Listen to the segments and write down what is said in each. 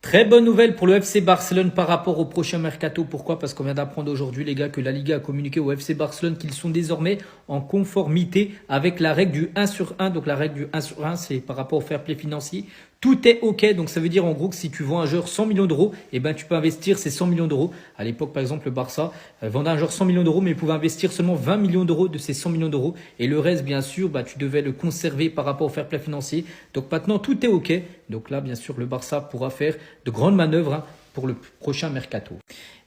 Très bonne nouvelle pour le FC Barcelone par rapport au prochain mercato. Pourquoi? Parce qu'on vient d'apprendre aujourd'hui, les gars, que la Liga a communiqué au FC Barcelone qu'ils sont désormais en conformité avec la règle du 1 sur 1. Donc la règle du 1 sur 1, c'est par rapport au fair play financier. Tout est OK. Donc ça veut dire en gros que si tu vends un joueur 100 millions d'euros, eh ben, tu peux investir ces 100 millions d'euros. À l'époque, par exemple, le Barça vendait un joueur 100 millions d'euros, mais il pouvait investir seulement 20 millions d'euros de ces 100 millions d'euros. Et le reste, bien sûr, tu devais le conserver par rapport au fair play financier. Donc maintenant, tout est OK. Donc là, bien sûr, le Barça pourra faire de grandes manœuvres pour le prochain mercato.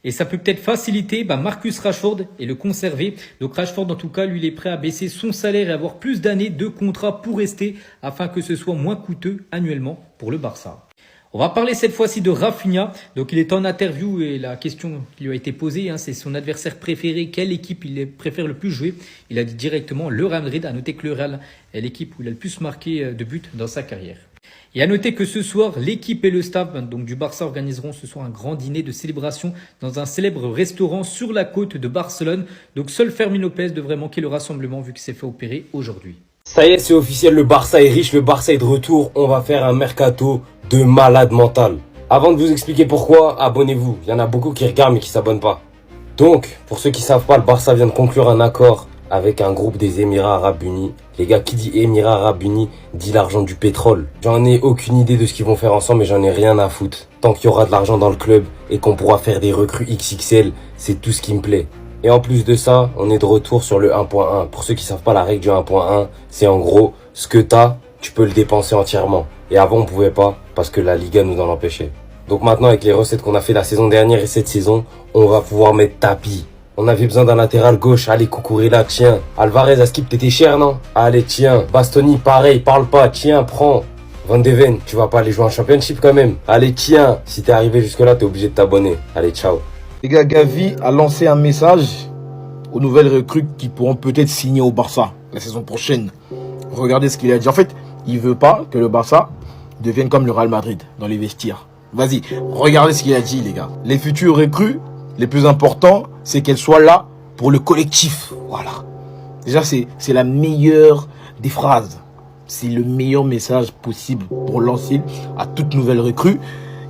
Et ça peut peut-être faciliter Marcus Rashford et le conserver. Donc Rashford, en tout cas, lui, il est prêt à baisser son salaire et avoir plus d'années de contrat pour rester afin que ce soit moins coûteux annuellement pour le Barça. On va parler cette fois-ci de Rafinha. Donc il est en interview et la question qui lui a été posée, c'est son adversaire préféré, quelle équipe il préfère le plus jouer. Il a dit directement le Real Madrid. À noter que le Real est l'équipe où il a le plus marqué de buts dans sa carrière. Et à noter que ce soir, l'équipe et le staff donc du Barça organiseront ce soir un grand dîner de célébration dans un célèbre restaurant sur la côte de Barcelone. Donc seul Fermin Lopez devrait manquer le rassemblement vu qu'il s'est fait opérer aujourd'hui. Ça y est, c'est officiel, le Barça est riche, le Barça est de retour. On va faire un mercato de malade mental. Avant de vous expliquer pourquoi, abonnez-vous. Il y en a beaucoup qui regardent mais qui s'abonnent pas. Donc, pour ceux qui savent pas, le Barça vient de conclure un accord avec un groupe des Émirats Arabes Unis. Les gars, qui dit Émirats Arabes Unis dit l'argent du pétrole. J'en ai aucune idée de ce qu'ils vont faire ensemble, mais j'en ai rien à foutre. Tant qu'il y aura de l'argent dans le club et qu'on pourra faire des recrues XXL, c'est tout ce qui me plaît. Et en plus de ça, on est de retour sur le 1.1. Pour ceux qui savent pas, la règle du 1.1, c'est en gros, ce que t'as, tu peux le dépenser entièrement. Et avant, on pouvait pas, parce que la Liga nous en empêchait. Donc maintenant, avec les recettes qu'on a fait la saison dernière et cette saison, on va pouvoir mettre tapis. On avait besoin d'un latéral gauche. Allez, Cucurella, tiens. Alvarez, à Skip, t'étais cher, non? Allez, tiens. Bastoni, pareil, parle pas. Tiens, prends. Van de Ven, tu vas pas aller jouer en Championship quand même. Allez, tiens. Si t'es arrivé jusque-là, t'es obligé de t'abonner. Allez, ciao. Les gars, Gavi a lancé un message aux nouvelles recrues qui pourront peut-être signer au Barça la saison prochaine. Regardez ce qu'il a dit. En fait, il veut pas que le Barça devienne comme le Real Madrid dans les vestiaires. Vas-y, regardez ce qu'il a dit, les gars. Les futures recrues, les plus importants, c'est qu'elles soient là pour le collectif. Voilà. Déjà, c'est la meilleure des phrases. C'est le meilleur message possible pour lancer à toute nouvelle recrue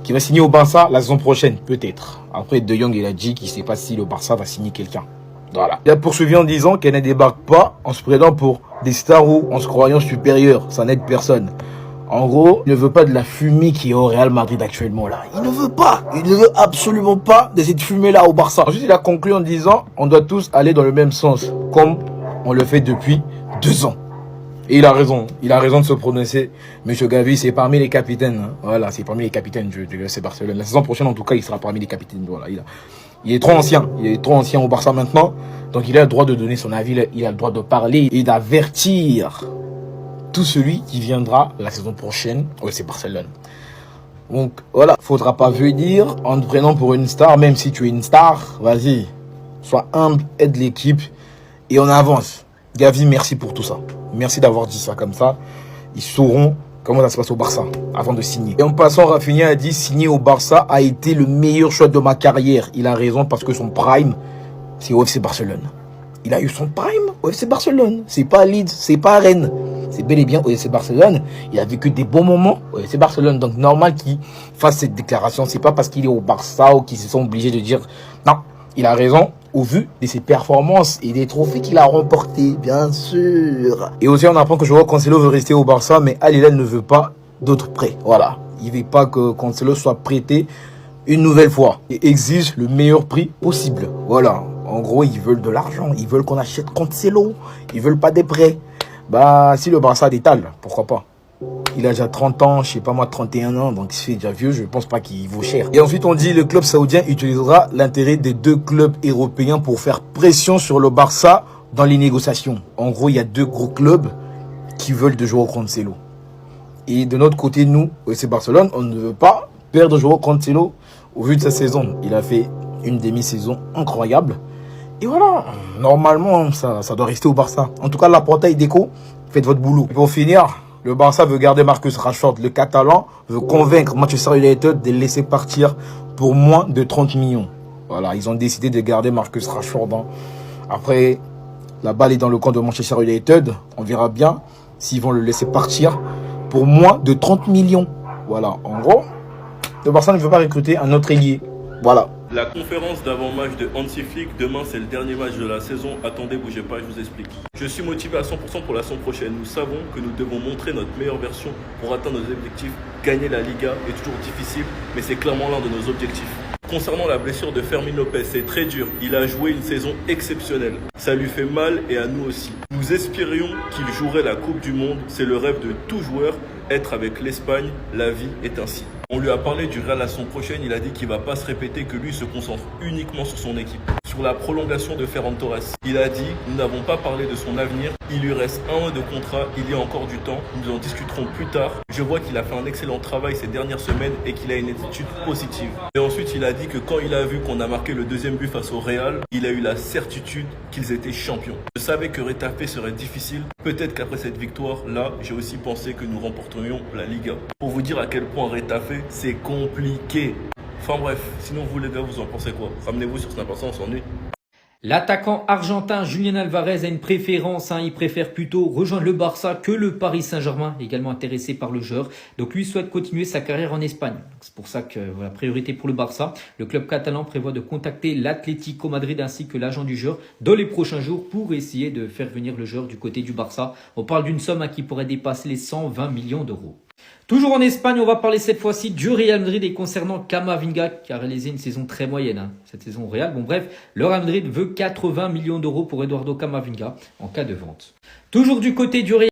qui va signer au Barça la saison prochaine, peut-être. Après, De Jong, il a dit qu'il ne sait pas si le Barça va signer quelqu'un. Voilà. Il a poursuivi en disant qu'elle ne débarque pas en se prenant pour des stars ou en se croyant supérieur. Ça n'aide personne. En gros, il ne veut pas de la fumée qui est au Real Madrid actuellement là. Il ne veut pas. Il ne veut absolument pas de cette fumée là au Barça. Ensuite, il a conclu en disant on doit tous aller dans le même sens, comme on le fait depuis 2 ans. Et il a raison. Il a raison de se prononcer. Monsieur Gavi, c'est parmi les capitaines. Voilà, c'est parmi les capitaines du FC Barcelone. La saison prochaine, en tout cas, il sera parmi les capitaines. Voilà, il est trop ancien. Il est trop ancien au Barça maintenant. Donc, il a le droit de donner son avis. Il a le droit de parler et d'avertir tout celui qui viendra la saison prochaine au FC Barcelone. Donc, voilà. Faudra pas venir en te prenant pour une star, même si tu es une star. Vas-y. Sois humble, aide l'équipe et on avance. Gavi, merci pour tout ça. Merci d'avoir dit ça comme ça. Ils sauront comment ça se passe au Barça avant de signer. Et en passant, Rafinha a dit signer au Barça a été le meilleur choix de ma carrière. Il a raison parce que son prime, c'est au FC Barcelone. Il a eu son prime au FC Barcelone. C'est pas Leeds, c'est pas Rennes. C'est bel et bien au FC Barcelone. Il a vécu des bons moments au FC Barcelone. Donc normal qu'il fasse cette déclaration. C'est pas parce qu'il est au Barça ou qu'ils se sont obligés de dire non. Il a raison au vu de ses performances et des trophées qu'il a remportés, bien sûr. Et aussi, on apprend que Joao Cancelo veut rester au Barça, mais Al Hilal ne veut pas d'autres prêts. Voilà. Il ne veut pas que Cancelo soit prêté une nouvelle fois et exige le meilleur prix possible. Voilà. En gros, ils veulent de l'argent. Ils veulent qu'on achète Cancelo. Ils veulent pas des prêts. Bah, si le Barça détale, pourquoi pas? Il a déjà 30 ans, je sais pas moi, 31 ans, donc il se fait déjà vieux, je pense pas qu'il vaut cher. Et ensuite, on dit le club saoudien utilisera l'intérêt des 2 clubs européens pour faire pression sur le Barça dans les négociations. En gros, il y a 2 gros clubs qui veulent de Joao Cancelo. Et de notre côté, nous, au FC Barcelone, on ne veut pas perdre Joao Cancelo au vu de sa saison. Il a fait une demi-saison incroyable. Et voilà, normalement, ça doit rester au Barça. En tout cas, la portail déco, faites votre boulot. Et pour finir, le Barça veut garder Marcus Rashford. Le Catalan veut convaincre Manchester United de le laisser partir pour moins de 30 millions. Voilà, ils ont décidé de garder Marcus Rashford. Après, la balle est dans le camp de Manchester United. On verra bien s'ils vont le laisser partir pour moins de 30 millions. Voilà, en gros, le Barça ne veut pas recruter un autre ailier. Voilà. La conférence d'avant-match de Hansi Flick, demain c'est le dernier match de la saison. Attendez, bougez pas, je vous explique. Je suis motivé à 100% pour la saison prochaine. Nous savons que nous devons montrer notre meilleure version pour atteindre nos objectifs. Gagner la Liga est toujours difficile, mais c'est clairement l'un de nos objectifs. Concernant la blessure de Fermin Lopez, c'est très dur. Il a joué une saison exceptionnelle. Ça lui fait mal et à nous aussi. Nous espérions qu'il jouerait la Coupe du Monde. C'est le rêve de tout joueur. Être avec l'Espagne, la vie est ainsi. On lui a parlé du Real la saison prochaine, il a dit qu'il ne va pas se répéter, que lui se concentre uniquement sur son équipe. Sur la prolongation de Ferran Torres, il a dit « Nous n'avons pas parlé de son avenir, il lui reste 1 an de contrat, il y a encore du temps, nous en discuterons plus tard. Je vois qu'il a fait un excellent travail ces dernières semaines et qu'il a une attitude positive. » Et ensuite, il a dit que quand il a vu qu'on a marqué le deuxième but face au Real, il a eu la certitude qu'ils étaient champions. Je savais que Retafe serait difficile, peut-être qu'après cette victoire-là, j'ai aussi pensé que nous remporterions la Liga. Pour vous dire à quel point Retafe, c'est compliqué. Enfin bref, sinon vous les gars, vous en pensez quoi? Ramenez-vous sur Snap, on s'ennuie. L'attaquant argentin Julián Álvarez a une préférence, il préfère plutôt rejoindre le Barça que le Paris Saint-Germain, également intéressé par le joueur. Donc lui souhaite continuer sa carrière en Espagne. C'est pour ça que la priorité pour le Barça. Le club catalan prévoit de contacter l'Atlético Madrid ainsi que l'agent du joueur dans les prochains jours pour essayer de faire venir le joueur du côté du Barça. On parle d'une somme qui pourrait dépasser les 120 millions d'euros. Toujours en Espagne, on va parler cette fois-ci du Real Madrid et concernant Camavinga qui a réalisé une saison très moyenne cette saison au Real. Bon bref, le Real Madrid veut 80 millions d'euros pour Eduardo Camavinga en cas de vente. Toujours du côté du Real